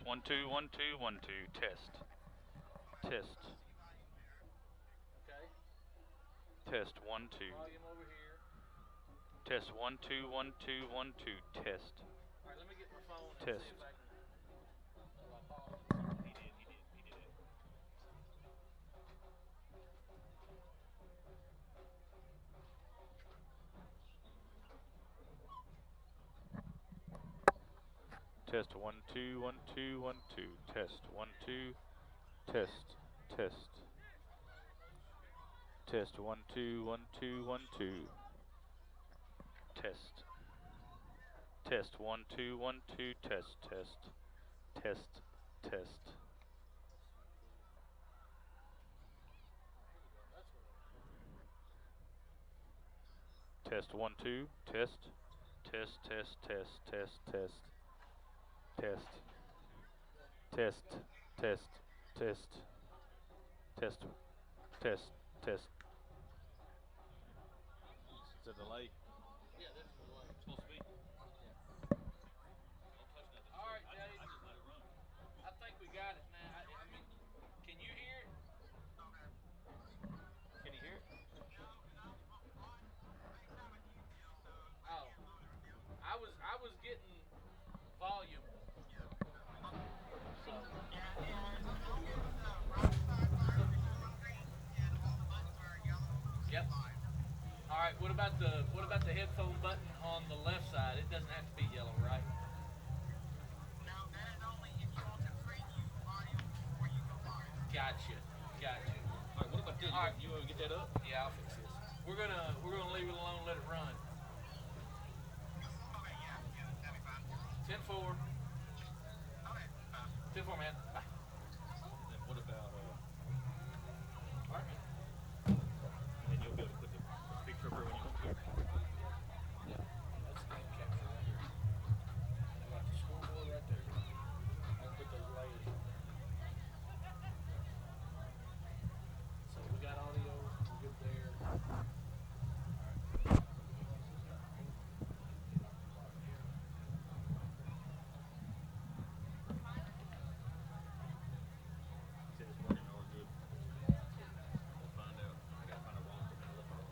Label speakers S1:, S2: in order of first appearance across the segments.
S1: 1 2 1 2 1 2 test. Test.
S2: Okay.
S1: Test 1 2.
S2: Volume over here.
S1: Test 1 2 1 2 1 2 test.
S2: All right, let me get my phone and
S1: Test.
S2: see if I can. Oh, I paused.
S1: He did it. Test 1 2 1 2 1 2 test 1 2 test test. Test 1 2 1 2 1 2 test. Test 1 2 1 2 test test test test. Test 1 2 test test test test test test test test test test test test test. Is it delay?
S2: Yeah, that's the delay.
S1: Supposed to be.
S2: All right, Dave. I think we got it now. I mean, can you hear it?
S1: Can you hear it?
S2: Oh, I was getting volume. So. Yep. All right. What about the headphone button on the left side? It doesn't have to be yellow, right?
S3: No, that is only if you want to preview audio before you go live.
S2: Gotcha.
S1: All right. What about this?
S2: All right.
S1: You want to get that up?
S2: Yeah, I'll fix this. We're gonna leave it alone. Let it run.
S3: Okay, yeah, that'd be fine.
S2: 10-4.
S3: Okay,
S2: 10-4, man. Bye.
S1: Then what about
S2: All right, man.
S1: and then you'll be able to put the picture up here when you want to.
S2: Yeah, that's the game capture right here. And I got the scoreboard right there. I can put those layers. So we got audio. We're good there.
S1: Said it's running all good. We'll find out. I gotta find a wrong for my left arm.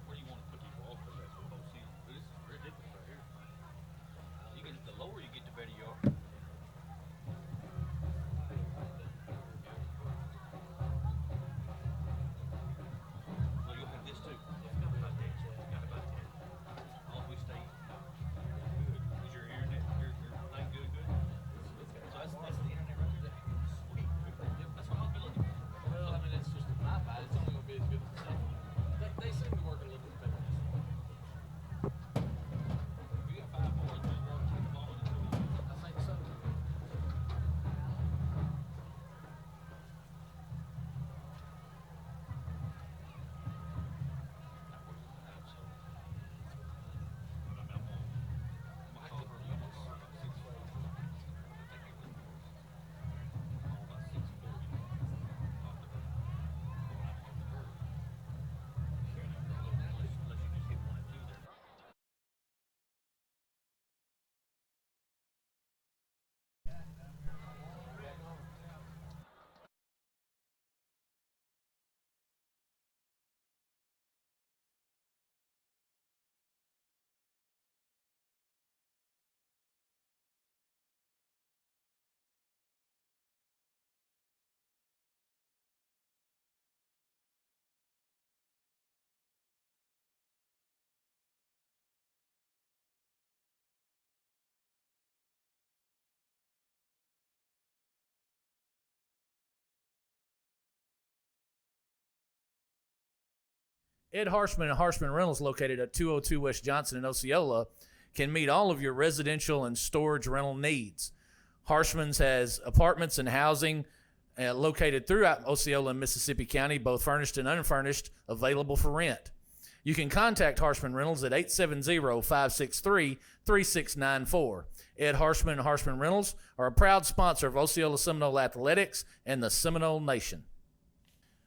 S1: Where do you want to put these walls? Because that's what both see. This is very difficult right here. You get the lower you get, the better you are. Well, you'll have this too. It's got about that. It's got about that. As long as we stay good. Is your internet, your thing good? So that's the internet right there. Sweet. That's what I'll be looking for.
S2: Well, I mean, it's just my bad. It's only gonna be as good as the second one. They seem to work a little bit better.
S1: We got 5 more. Three more. Take them all.
S2: I think so. Ed Harshman and Harshman Rentals, located at 202 West Johnson in Osceola, can meet all of your residential and storage rental needs. Harshman's has apartments and housing located throughout Osceola and Mississippi County, both furnished and unfurnished, available for rent. You can contact Harshman Reynolds at 870-563-3694. Ed Harshman and Harshman Reynolds are a proud sponsor of Osceola Seminole Athletics and the Seminole Nation.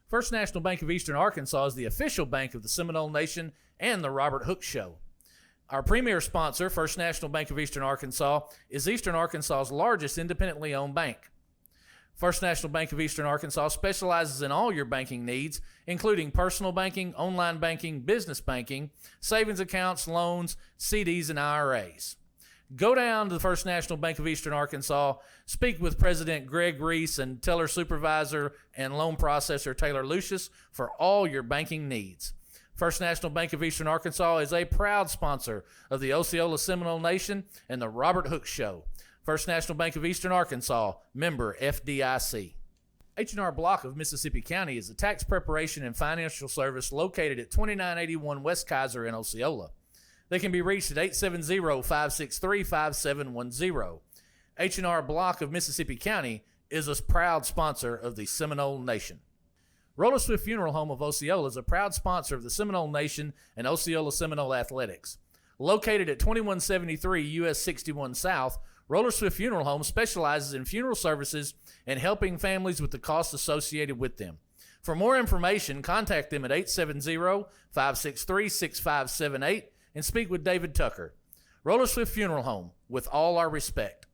S2: First National Bank of Eastern Arkansas is the official bank of the Seminole Nation and the Robert Hooks Show. Our premier sponsor, First National Bank of Eastern Arkansas, is Eastern Arkansas's largest independently owned bank. First National Bank of Eastern Arkansas specializes in all your banking needs, including personal banking, online banking, business banking, savings accounts, loans, CDs, and IRAs. Go down to the First National Bank of Eastern Arkansas, speak with President Greg Reese and teller supervisor and loan processor Taylor Lucius for all your banking needs. First National Bank of Eastern Arkansas is a proud sponsor of the Osceola Seminole Nation and the Robert Hooks Show. First National Bank of Eastern Arkansas, member FDIC. H&R Block of Mississippi County is a tax preparation and financial service located at 2981 West Kaiser in Osceola. They can be reached at 870-563-5710. H&R Block of Mississippi County is a proud sponsor of the Seminole Nation. Roller Swift Funeral Home of Osceola is a proud sponsor of the Seminole Nation and Osceola Seminole Athletics. Located at 2173 US 61 South, Roller Swift Funeral Home specializes in funeral services and helping families with the costs associated with them. For more information, contact them at 870-563-6578 and speak with David Tucker. Roller Swift Funeral Home, with all our respect.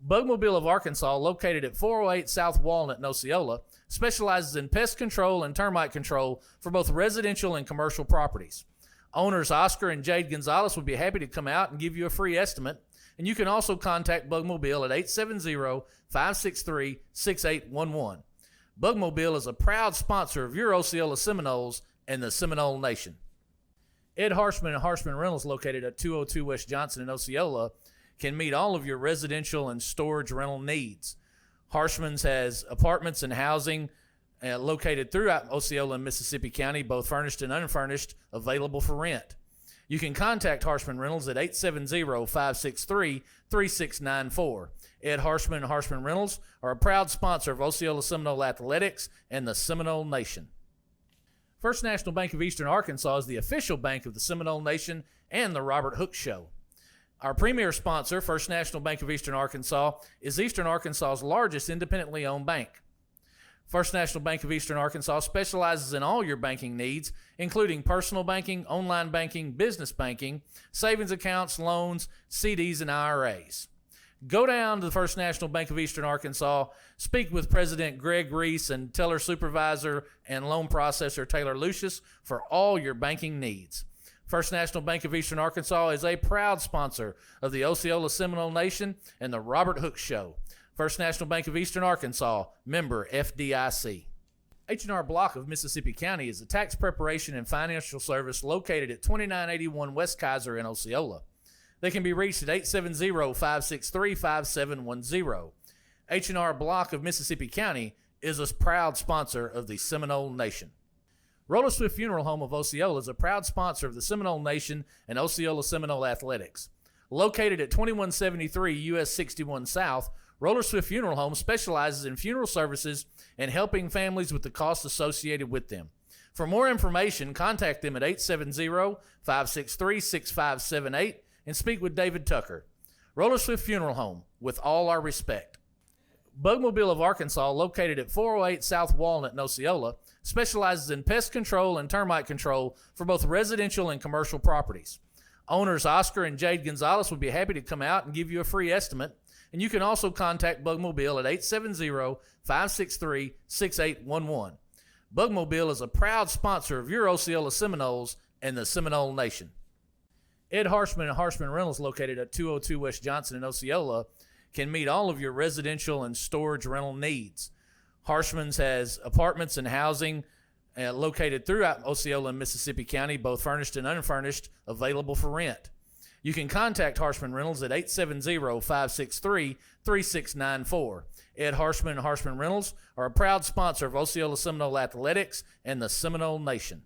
S2: Bugmobile of Arkansas, located at 408 South Walnut in Osceola, specializes in pest control and termite control for both residential and commercial properties. Owners Oscar and Jade Gonzalez would be happy to come out and give you a free estimate, and you can also contact Bugmobile at 870-563-6811. Bugmobile is a proud sponsor of your Osceola Seminoles and the Seminole Nation. Ed Harshman and Harshman Reynolds, located at 202 West Johnson in Osceola, can meet all of your residential and storage rental needs. Harshman's has apartments and housing located throughout Osceola and Mississippi County, both furnished and unfurnished, available for rent. You can contact Harshman Reynolds at 870-563-3694. Ed Harshman and Harshman Reynolds are a proud sponsor of Osceola Seminole Athletics and the Seminole Nation. First National Bank of Eastern Arkansas is the official bank of the Seminole Nation and the Robert Hooks Show. Our premier sponsor, First National Bank of Eastern Arkansas, is Eastern Arkansas's largest independently owned bank. First National Bank of Eastern Arkansas specializes in all your banking needs, including personal banking, online banking, business banking, savings accounts, loans, CDs, and IRAs. Go down to the First National Bank of Eastern Arkansas, speak with President Greg Reese and teller supervisor and loan processor Taylor Lucius for all your banking needs. First National Bank of Eastern Arkansas is a proud sponsor of the Osceola Seminole Nation and the Robert Hooks Show. First National Bank of Eastern Arkansas, member FDIC. H&R Block of Mississippi County is a tax preparation and financial service located at 2981 West Kaiser in Osceola. They can be reached at 870-563-5710. H&R Block of Mississippi County is a proud sponsor of the Seminole Nation. Roller Swift Funeral Home of Osceola is a proud sponsor of the Seminole Nation and Osceola Seminole Athletics. Located at 2173 US 61 South, Roller Swift Funeral Home specializes in funeral services and helping families with the costs associated with them. For more information, contact them at 870-563-6578 and speak with David Tucker. Roller Swift Funeral Home, with all our respect. Bugmobile of Arkansas, located at 408 South Walnut in Osceola, specializes in pest control and termite control for both residential and commercial properties. Owners Oscar and Jade Gonzalez would be happy to come out and give you a free estimate, and you can also contact Bugmobile at 870-563-6811. Bugmobile is a proud sponsor of your Osceola Seminoles and the Seminole Nation. Ed Harshman and Harshman Reynolds, located at 202 West Johnson in Osceola, can meet all of your residential and storage rental needs. Harshman's has apartments and housing located throughout Osceola and Mississippi County, both furnished and unfurnished, available for rent. You can contact Harshman Reynolds at 870-563-3694. Ed Harshman and Harshman Reynolds are a proud sponsor of Osceola Seminole Athletics and the Seminole Nation.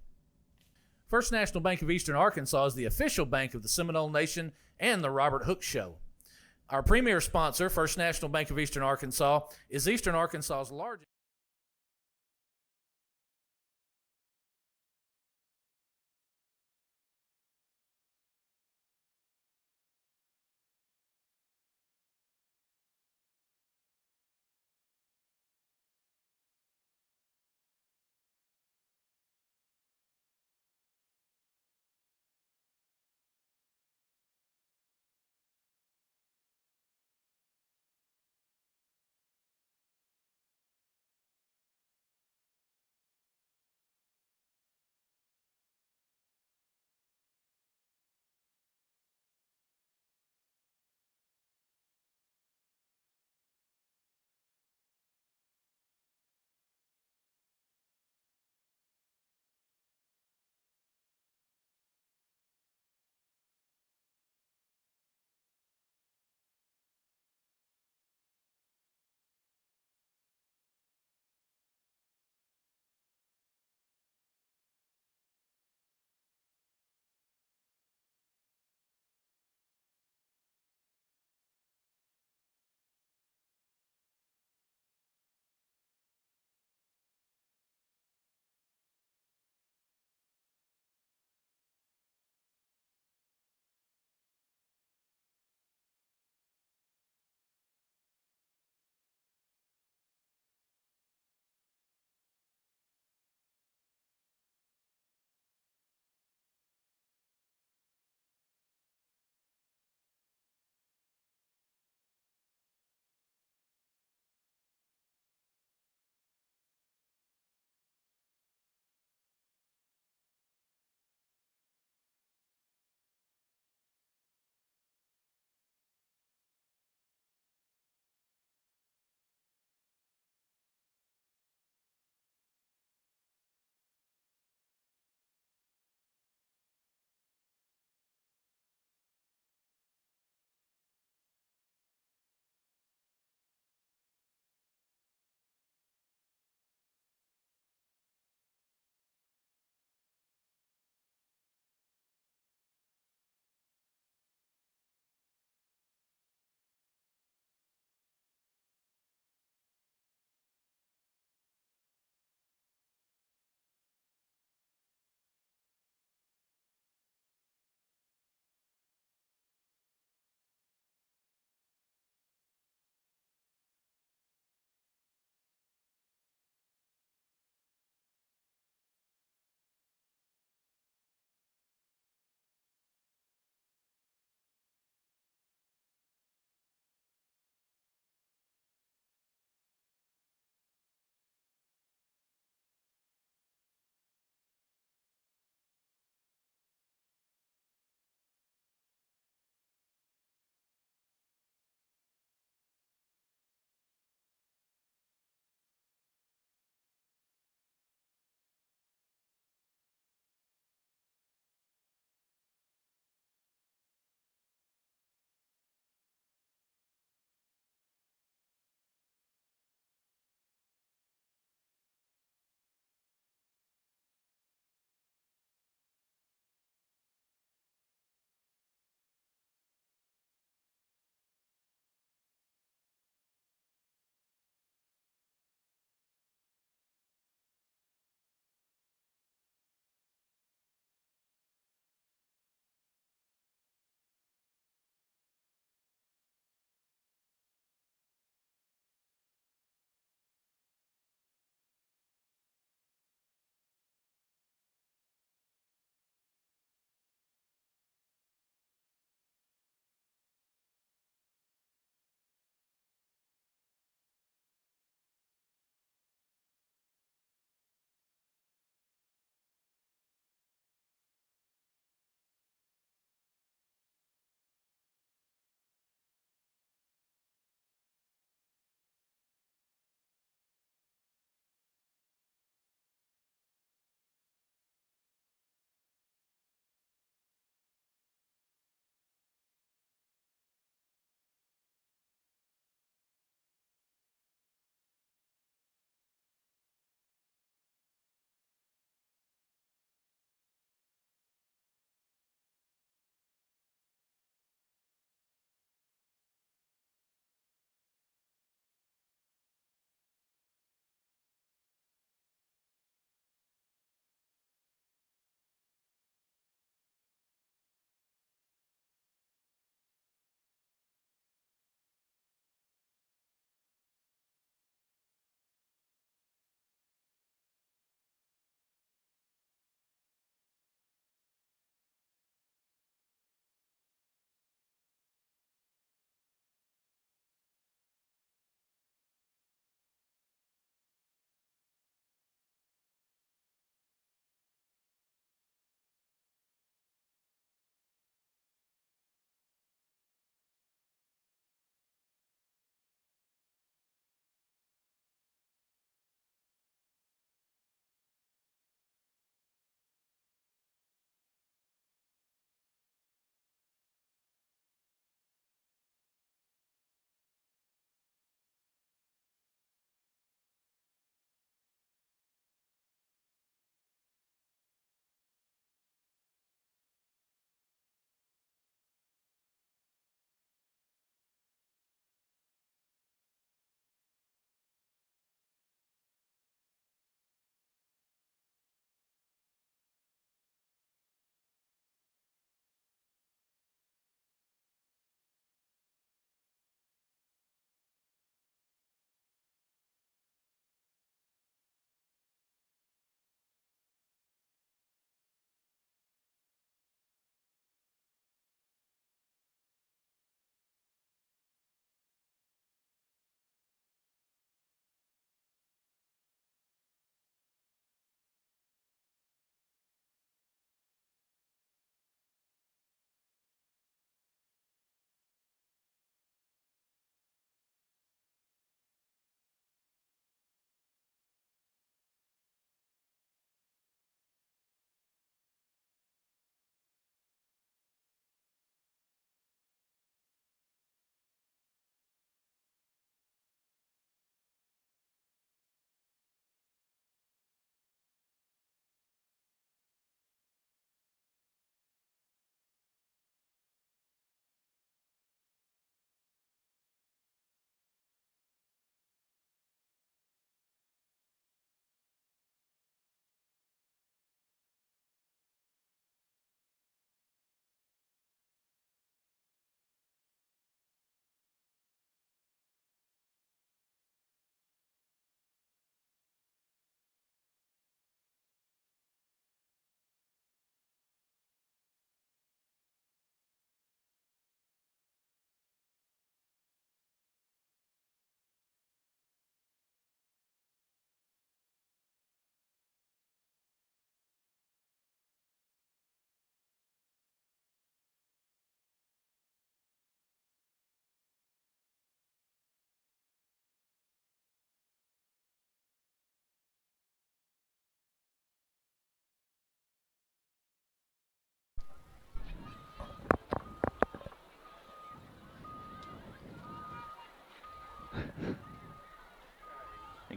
S2: First National Bank of Eastern Arkansas is the official bank of the Seminole Nation and the Robert Hooks Show. Our premier sponsor, First National Bank of Eastern Arkansas, is Eastern Arkansas's largest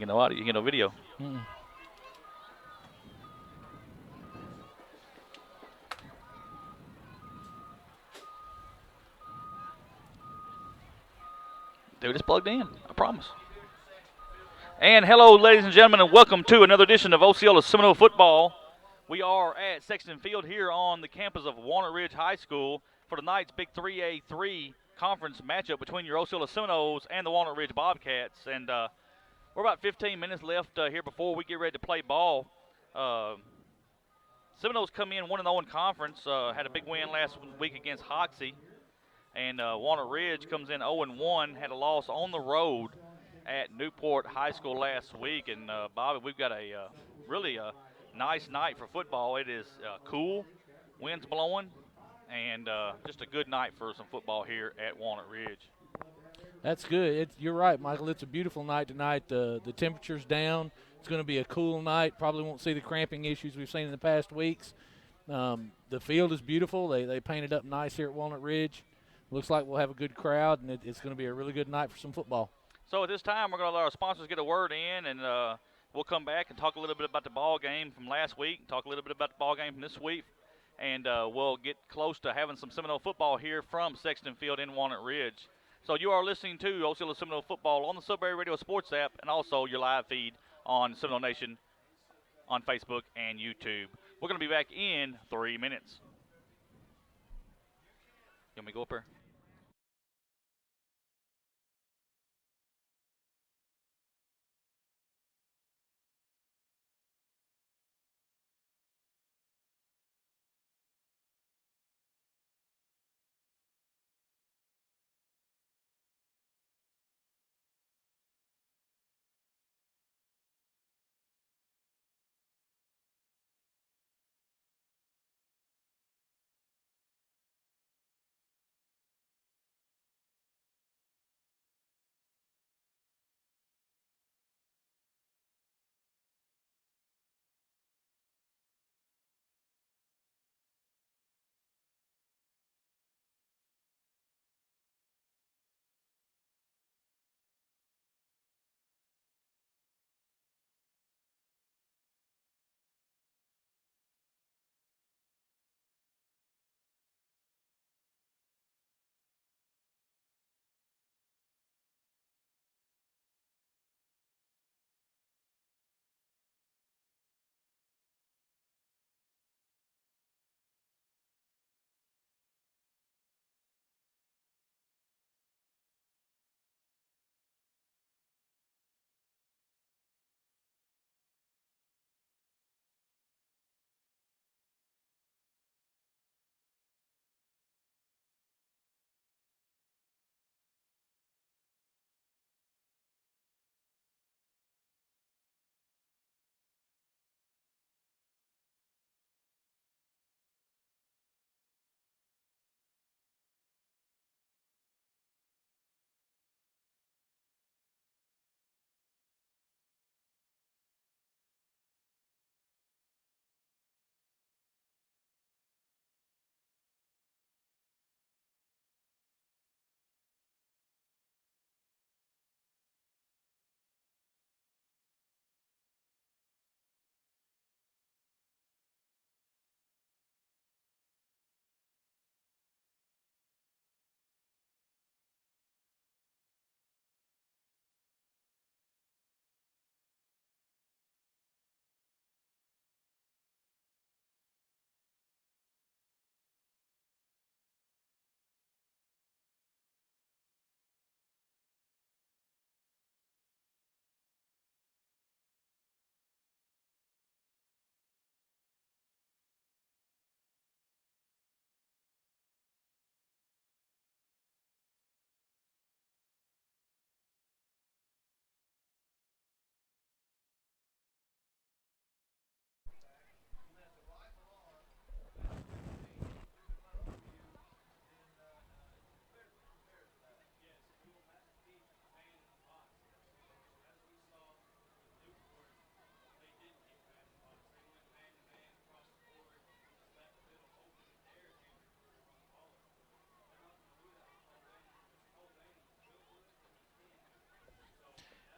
S1: get no audio. You get no video.
S2: Mm-mm.
S1: Dude, it's plugged in. I promise. And hello, ladies and gentlemen, and welcome to another edition of Osceola Seminole Football. We are at Sexton Field here on the campus of Walnut Ridge High School for tonight's Big 3A3 conference matchup between your Osceola Seminoles and the Walnut Ridge Bobcats. And we're about 15 minutes left here before we get ready to play ball. Seminoles come in 1-0 in conference, had a big win last week against Hoxie. And Walnut Ridge comes in 0-1, had a loss on the road at Newport High School last week. And Bobby, we've got a really nice night for football. It is cool, wind's blowing, and just a good night for some football here at Walnut Ridge.
S2: That's good. You're right, Michael. It's a beautiful night tonight. The temperature's down. It's going to be a cool night. Probably won't see the cramping issues we've seen in the past weeks. The field is beautiful. They painted up nice here at Walnut Ridge. Looks like we'll have a good crowd, and it's going to be a really good night for some football.
S1: So at this time, we're going to let our sponsors get a word in, and we'll come back and talk a little bit about the ball game from last week, talk a little bit about the ball game from this week, and we'll get close to having some Seminole football here from Sexton Field in Walnut Ridge. So you are listening to Osceola Seminole Football on the Sudbury Radio Sports app and also your live feed on Seminole Nation on Facebook and YouTube. We're going to be back in 3 minutes. You want me to go up there?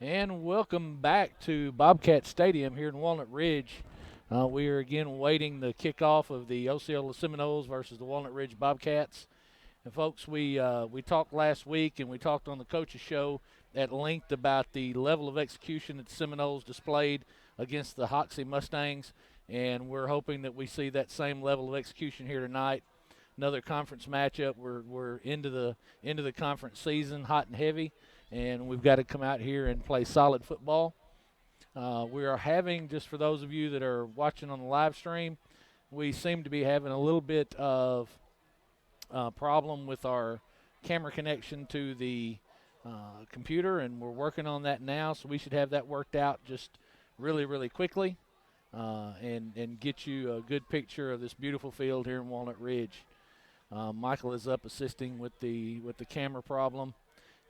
S2: And welcome back to Bobcat Stadium here in Walnut Ridge. We are again awaiting the kickoff of the Osceola Seminoles versus the Walnut Ridge Bobcats. And folks, we talked last week and we talked on the coaches show at length about the level of execution that the Seminoles displayed against the Hoxie Mustangs, and we're hoping that we see that same level of execution here tonight. Another conference matchup. We're into the conference season, hot and heavy, and we've got to come out here and play solid football. We are having, just for those of you that are watching on the live stream, we seem to be having a little bit of problem with our camera connection to the computer, and we're working on that now, so we should have that worked out just really, really quickly and get you a good picture of this beautiful field here in Walnut Ridge. Michael is up assisting with the camera problem,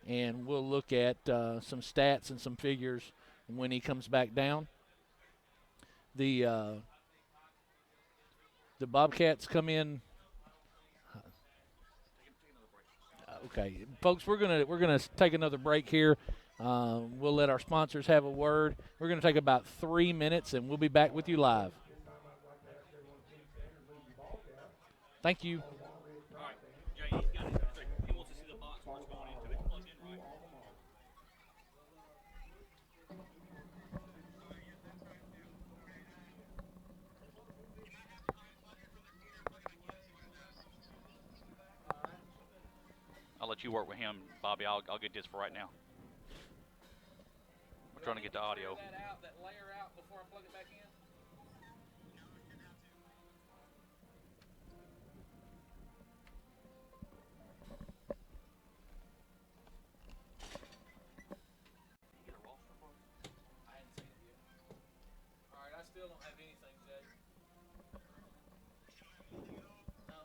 S2: and we'll look at some stats and some figures when he comes back down. The Bobcats come in. Okay, folks, we're gonna take another break here. We'll let our sponsors have a word. We're gonna take about 3 minutes, and we'll be back with you live. Thank you.
S1: All right, Jay, he's got it. He wants to see the box where it's going into. It's plugged in right. I'll let you work with him, Bobby. I'll get this for right now. We're trying to get the audio.
S2: That layer out before I plug it back in. I still don't have anything, Jay. No.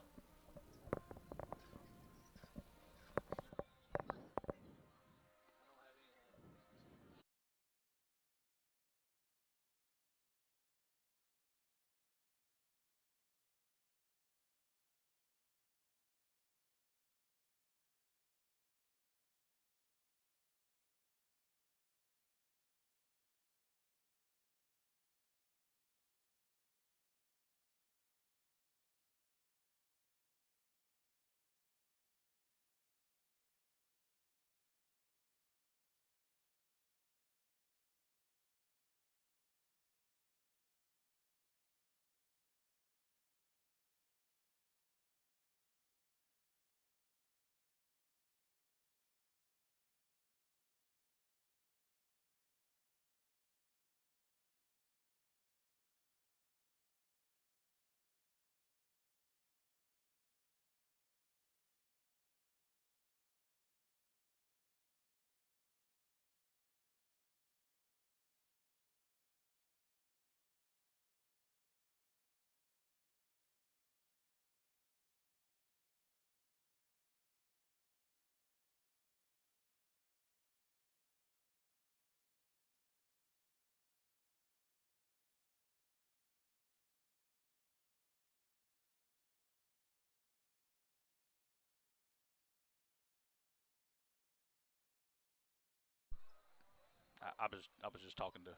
S1: I was just talking to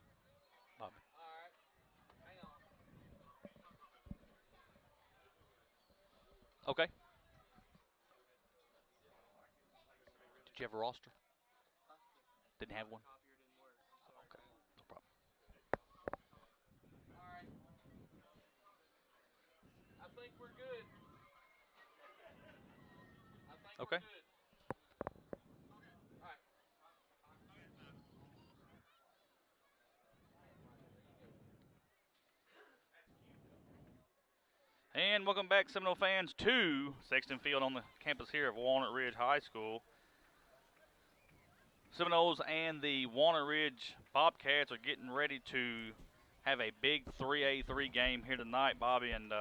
S1: Bobby.
S2: All right. Hang on.
S1: Okay. Did you have a roster? Didn't have one. Okay, no problem.
S2: All right. I think we're good.
S1: Okay.
S2: Good. All right.
S1: And welcome back, Seminole fans, to Sexton Field on the campus here of Walnut Ridge High School. Seminoles and the Walnut Ridge Bobcats are getting ready to have a big 3A3 game here tonight, Bobby, and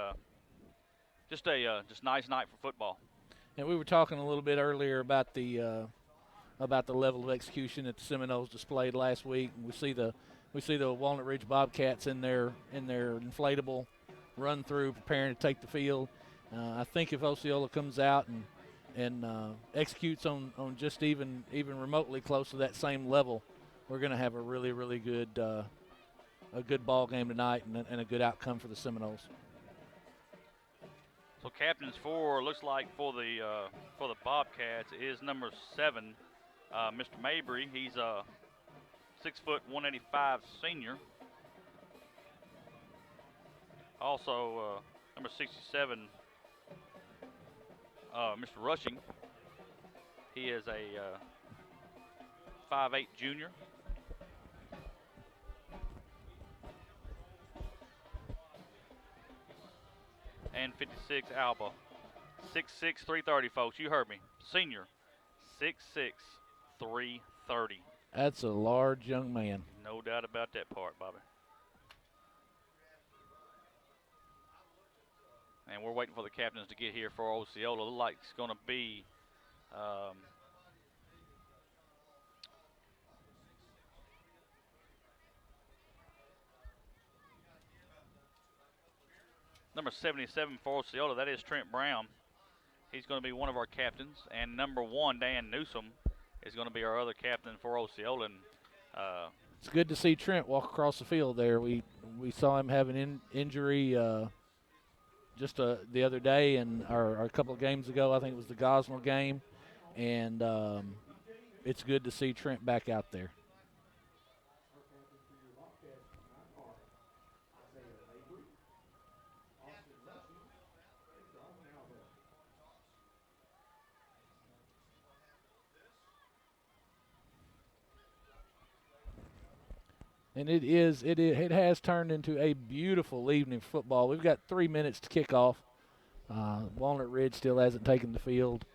S1: just a nice night for football.
S2: And we were talking a little bit earlier about the level of execution that the Seminoles displayed last week. We see the Walnut Ridge Bobcats in their inflatable run through, preparing to take the field. I think if Osceola comes out and executes on just even remotely close to that same level, we're going to have a really, really good a good ball game tonight and a good outcome for the Seminoles.
S4: So captains for looks like for the Bobcats is number 7, Mr. Mabry. He's a 6 foot 185 senior. Also number 67, Mr. Rushing. He is a 5'8" junior. And 56 Alba. 6'6", 330, folks. You heard me. Senior. 6'6", 330.
S2: That's a large young man.
S4: No doubt about that part, Bobby. And we're waiting for the captains to get here for Osceola. Looks like it's going to be number 77 for Osceola. That is Trent Brown. He's going to be one of our captains. And number 1, Dan Newsom, is going to be our other captain for Osceola. And,
S2: it's good to see Trent walk across the field there. We saw him have an injury just the other day or a couple of games ago. I think it was the Gosnell game. And it's good to see Trent back out there. And it has turned into a beautiful evening of football. We've got 3 minutes to kick off. Walnut Ridge still hasn't taken the field.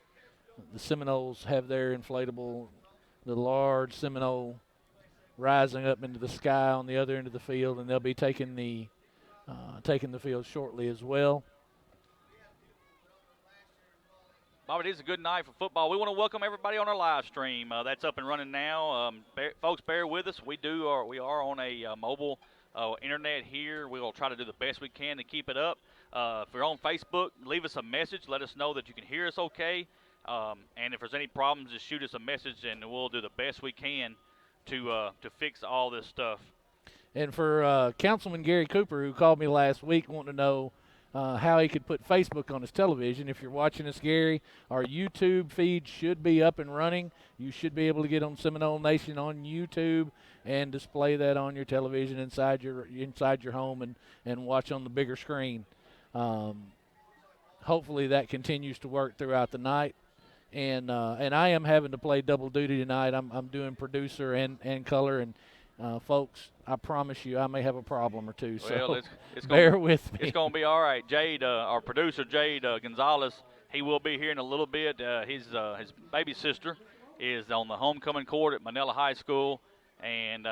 S2: The Seminoles have their inflatable, the large Seminole, rising up into the sky on the other end of the field, and they'll be taking the field shortly as well.
S4: Bobby, it is a good night for football. We want to welcome everybody on our live stream. That's up and running now. Folks, bear with us. We are on a mobile internet here. We will try to do the best we can to keep it up. If you're on Facebook, leave us a message. Let us know that you can hear us okay. And if there's any problems, just shoot us a message, and we'll do the best we can to fix all this stuff.
S2: And for Councilman Gary Cooper, who called me last week wanting to know how he could put Facebook on his television. If you're watching us, Gary, our YouTube feed should be up and running. You should be able to get on Seminole Nation on YouTube and display that on your television inside your home and watch on the bigger screen. Hopefully that continues to work throughout the night. And I am having to play double duty tonight. I'm doing producer and color, and folks, I promise you I may have a problem or two, so
S4: well, it's
S2: bear with me.
S4: It's going to be all right. Jade, our producer, Jade Gonzalez, he will be here in a little bit. His baby sister is on the homecoming court at Manila High School, and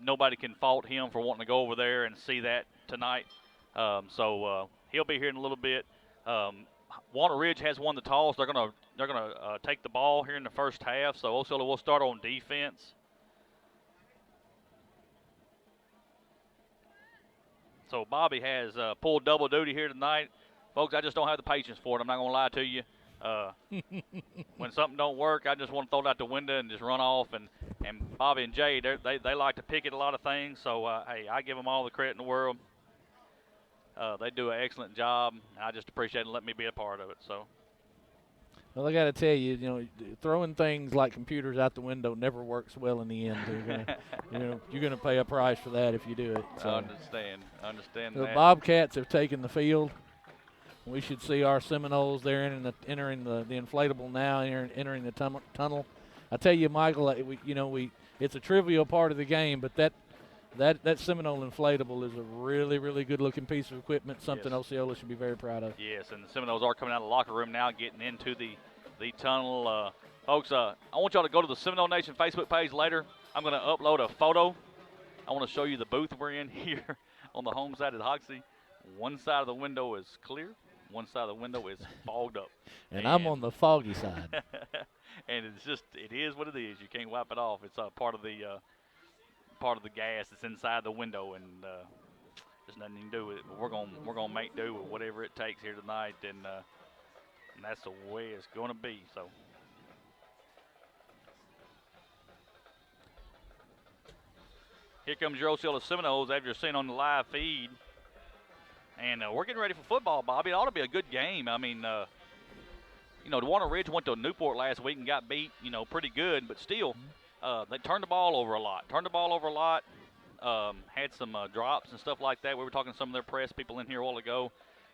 S4: nobody can fault him for wanting to go over there and see that tonight. So he'll be here in a little bit. Walnut Ridge has won the toss. They're gonna take the ball here in the first half. So Osceola will start on defense. So Bobby has pulled double duty here tonight. Folks, I just don't have the patience for it. I'm not going to lie to you. When something don't work, I just want to throw it out the window and just run off. And Bobby and Jay, they like to pick at a lot of things. So, hey, I give them all the credit in the world. They do an excellent job. I just appreciate them letting me be a part of it. So.
S2: Well, I got to tell you, throwing things like computers out the window never works well in the end. You're gonna pay a price for that if you do it. So.
S4: I understand
S2: The
S4: that.
S2: Bobcats have taken the field. We should see our Seminoles there entering the inflatable now, entering the tunnel. I tell you, Michael, it's a trivial part of the game, but that Seminole inflatable is a really, really good-looking piece of equipment, something
S4: Yes.
S2: Osceola should be very proud of.
S4: Yes, and the Seminoles are coming out of the locker room now, getting into the tunnel. Folks, I want y'all to go to the Seminole Nation Facebook page later. I'm going to upload a photo. I want to show you the booth we're in here on the home side of Hoxie. One side of the window is clear. One side of the window is fogged up.
S2: And I'm on the foggy side.
S4: And it is what it is. You can't wipe it off. It's part of the gas that's inside the window, and there's nothing you can do with it. But we're gonna make do with whatever it takes here tonight, and that's the way it's gonna be. So. Here comes your Osceola Seminoles, as you're seeing on the live feed. And we're getting ready for football, Bobby. It ought to be a good game. I mean, the Walnut Ridge went to Newport last week and got beat, pretty good. But still, they turned the ball over a lot. Had some drops and stuff like that. We were talking to some of their press people in here a while ago.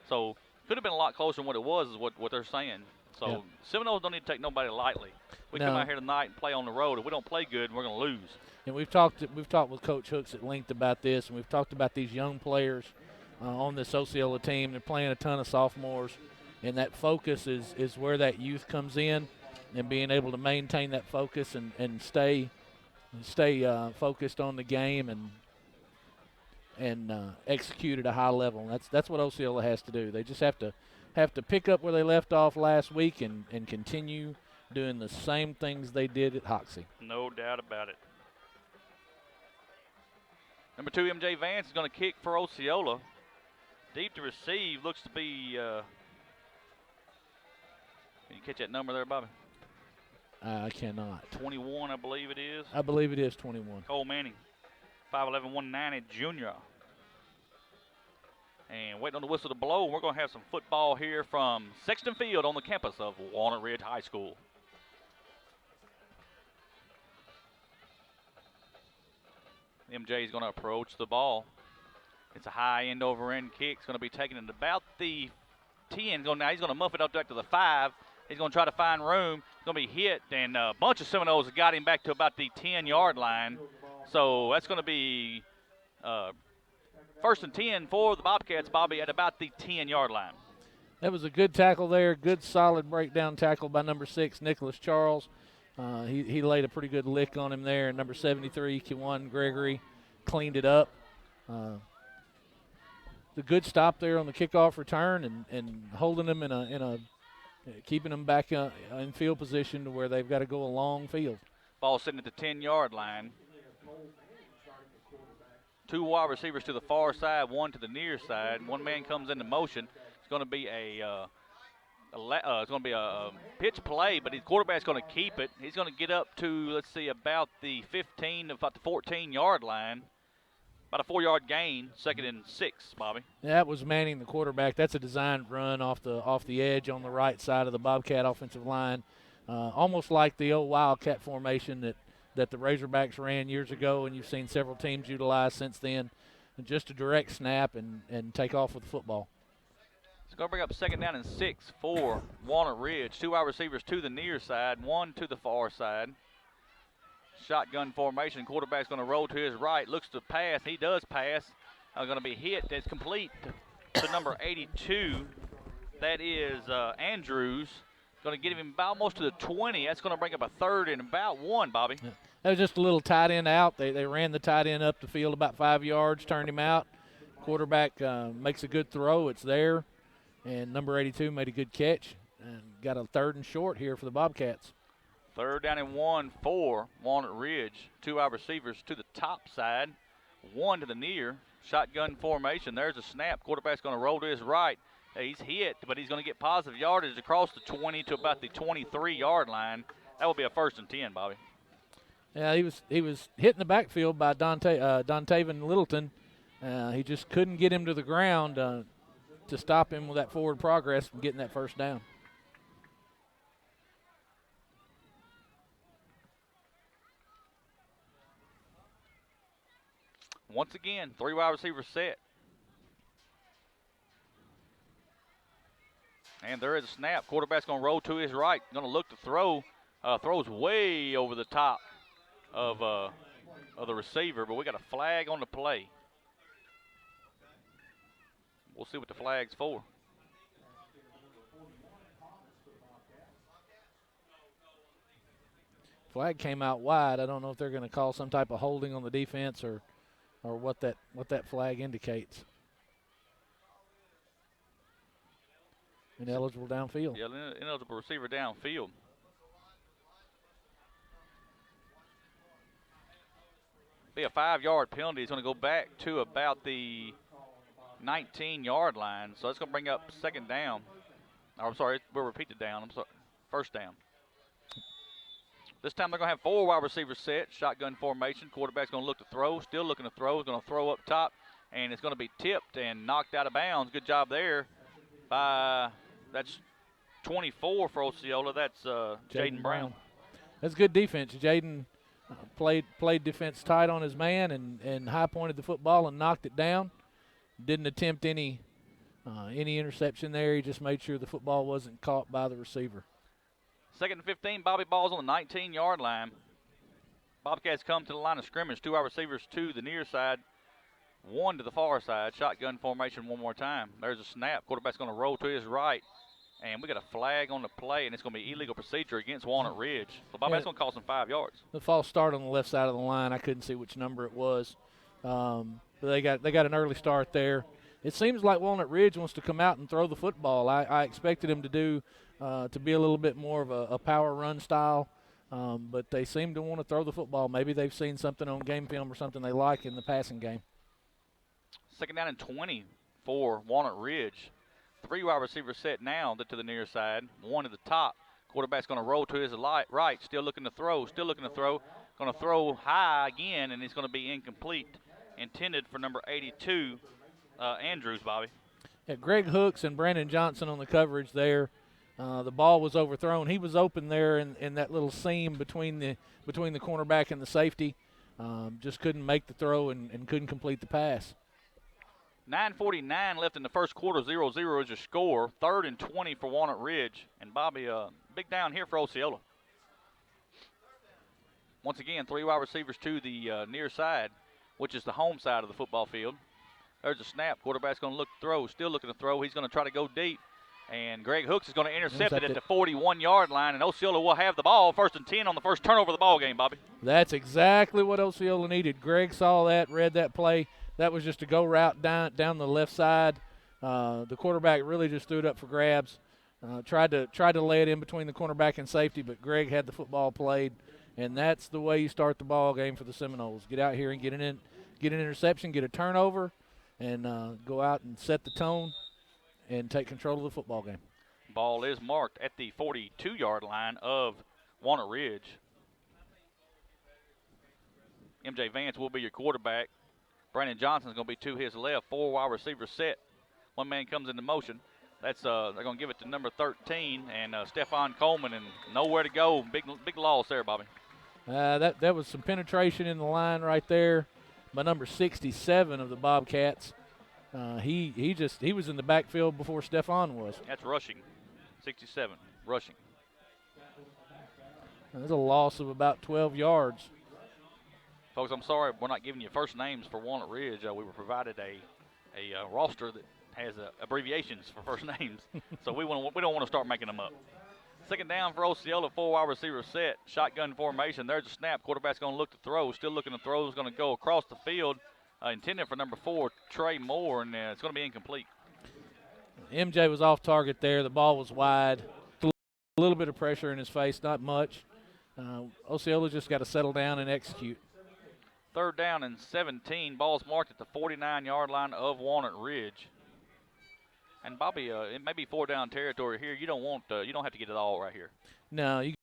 S4: So could have been a lot closer than what it was, is what they're saying. So
S2: Yeah.
S4: Seminoles don't need to take nobody lightly. We come out here tonight and play on the road. If we don't play good, we're going to lose.
S2: And we've talked with Coach Hooks at length about this, and we've talked about these young players on this Osceola team. They're playing a ton of sophomores, and that focus is where that youth comes in, and being able to maintain that focus and stay focused on the game and execute at a high level. And that's what Osceola has to do. They just have to pick up where they left off last week and continue doing the same things they did at Hoxie.
S4: No doubt about it. Number 2, MJ Vance is going to kick for Osceola. Deep to receive, looks to be, can you catch that number there, Bobby?
S2: I cannot.
S4: 21, I believe it is.
S2: I believe it is 21.
S4: Cole Manning, 5'11", 190, junior. And waiting on the whistle to blow, we're going to have some football here from Sexton Field on the campus of Walnut Ridge High School. MJ is going to approach the ball. It's a high end over end kick. It's going to be taken at about the 10. Now he's going to muff it up back to the 5. He's going to try to find room. It's going to be hit, and a bunch of Seminoles have got him back to about the 10-yard line. So that's going to be first and 10 for the Bobcats, Bobby, at about the 10-yard line.
S2: That was a good tackle there. Good, solid breakdown tackle by number 6, Nicholas Charles. He laid a pretty good lick on him there. And number 73, Kewan Gregory, cleaned it up. The good stop there on the kickoff return and holding them in a keeping them back in field position to where they've got to go a long field.
S4: Ball sitting at the 10-yard line. 2 wide receivers to the far side, 1 to the near side. One man comes into motion. It's going to be a pitch play, but the quarterback's going to keep it. He's going to get up to, let's see, about the 15, about the 14-yard line. About a 4-yard gain, 2nd and 6, Bobby.
S2: That was Manning, the quarterback. That's a designed run off the edge on the right side of the Bobcat offensive line, almost like the old Wildcat formation that the Razorbacks ran years ago, and you've seen several teams utilize since then. Just a direct snap and take off with the football.
S4: It's going to bring up 2nd down and 6 for Walnut Ridge. 2 wide receivers to the near side, 1 to the far side. Shotgun formation. Quarterback's going to roll to his right. Looks to pass. He does pass. Going to be hit. That's complete to number 82. That is Andrews. Going to get him about almost to the 20. That's going to bring up a 3rd and about 1, Bobby.
S2: Yeah. That was just a little tight end out. They ran the tight end up the field about 5 yards, turned him out. Quarterback makes a good throw. It's there. And number 82 made a good catch and got a 3rd and short here for the Bobcats.
S4: 3rd down and 1 for Walnut Ridge. 2 wide receivers to the top side, 1 to the near. Shotgun formation. There's a snap. Quarterback's going to roll to his right. He's hit, but he's going to get positive yardage across the 20 to about the 23-yard line. That will be a 1st and 10, Bobby.
S2: Yeah, he was hit in the backfield by Dontaven Littleton. He just couldn't get him to the ground to stop him with that forward progress from getting that 1st down.
S4: Once again, 3 wide receivers set. And there is a snap. Quarterback's going to roll to his right. Going to look to throw. Throws way over the top of the receiver, but we got a flag on the play. We'll see what the flag's for.
S2: Flag came out wide. I don't know if they're going to call some type of holding on the defense or what that flag indicates. Ineligible downfield.
S4: Yeah, ineligible receiver downfield. Be a 5-yard penalty. He's going to go back to about the 19-yard line. So that's going to bring up 2nd down. Or, I'm sorry, we'll repeat the down. I'm sorry, 1st down. This time they're going to have 4 wide receivers set, shotgun formation. Quarterback's going to look to throw, still looking to throw. He's going to throw up top, and it's going to be tipped and knocked out of bounds. Good job there by, that's 24 for Osceola. That's Jaden Brown.
S5: That's good defense. Jaden played defense tight on his man and high pointed the football and knocked it down. Didn't attempt any interception there. He just made sure the football wasn't caught by the receiver.
S4: 2nd and 15, Bobby Ball's on the 19-yard line. Bobcats come to the line of scrimmage. 2 wide receivers to the near side, 1 to the far side. Shotgun formation one more time. There's a snap. Quarterback's going to roll to his right. And we got a flag on the play, and it's going to be illegal procedure against Walnut Ridge. So Bobcats going to cost him 5 yards.
S5: The false start on the left side of the line. I couldn't see which number it was. But they got an early start there. It seems like Walnut Ridge wants to come out and throw the football. I expected him to be a little bit more of a power run style, but they seem to want to throw the football. Maybe they've seen something on game film or something they like in the passing game.
S4: 2nd down and 20 for Walnut Ridge. 3 wide receivers set now to the near side, 1 to the top. Quarterback's going to roll to his right, still looking to throw. Going to throw high again, and it's going to be incomplete. Intended for number 82, Andrews, Bobby.
S5: Yeah, Greg Hooks and Brandon Johnson on the coverage there. The ball was overthrown. He was open there in that little seam between the cornerback and the safety. Just couldn't make the throw and couldn't complete the pass.
S4: 9:49 left in the first quarter. 0-0 is your score. 3rd and 20 for Walnut Ridge. And Bobby, big down here for Osceola. Once again, 3 wide receivers to the near side, which is the home side of the football field. There's a snap. Quarterback's going to look to throw. Still looking to throw. He's going to try to go deep. And Greg Hooks is going to intercept it at the 41-yard line, and Osceola will have the ball. 1st and 10 on the first turnover of the ball game, Bobby.
S5: That's exactly what Osceola needed. Greg saw that, read that play. That was just a go route down the left side. The quarterback really just threw it up for grabs. Tried to lay it in between the cornerback and safety, but Greg had the football played, and that's the way you start the ball game for the Seminoles. Get out here and get an interception, get a turnover, and go out and set the tone and take control of the football game.
S4: Ball is marked at the 42-yard line of Walnut Ridge. MJ Vance will be your quarterback. Brandon Johnson's going to be to his left. 4 wide receivers set. 1 man comes into motion. That's they're going to give it to number 13 and Stephon Coleman, and nowhere to go. Big loss there, Bobby.
S5: That was some penetration in the line right there by number 67 of the Bobcats. He was in the backfield before Stephon was.
S4: That's rushing. 67 rushing.
S5: That's a loss of about 12 yards.
S4: Folks, I'm sorry we're not giving you first names for Walnut Ridge. We were provided a roster that has abbreviations for first names, so we don't want to start making them up. 2nd down for Osceola, 4 wide receivers set, shotgun formation. There's a snap. Quarterback's going to look to throw. Still looking to throw. Is going to go across the field, intended for number 4, Trey Moore, and it's going to be incomplete.
S5: MJ was off target there. The ball was wide. A little bit of pressure in his face, not much. Osceola just got to settle down and execute.
S4: 3rd down and 17. Ball's marked at the 49-yard line of Walnut Ridge. And Bobby, it may be 4 down territory here. You don't have to get it all right here.
S5: No, you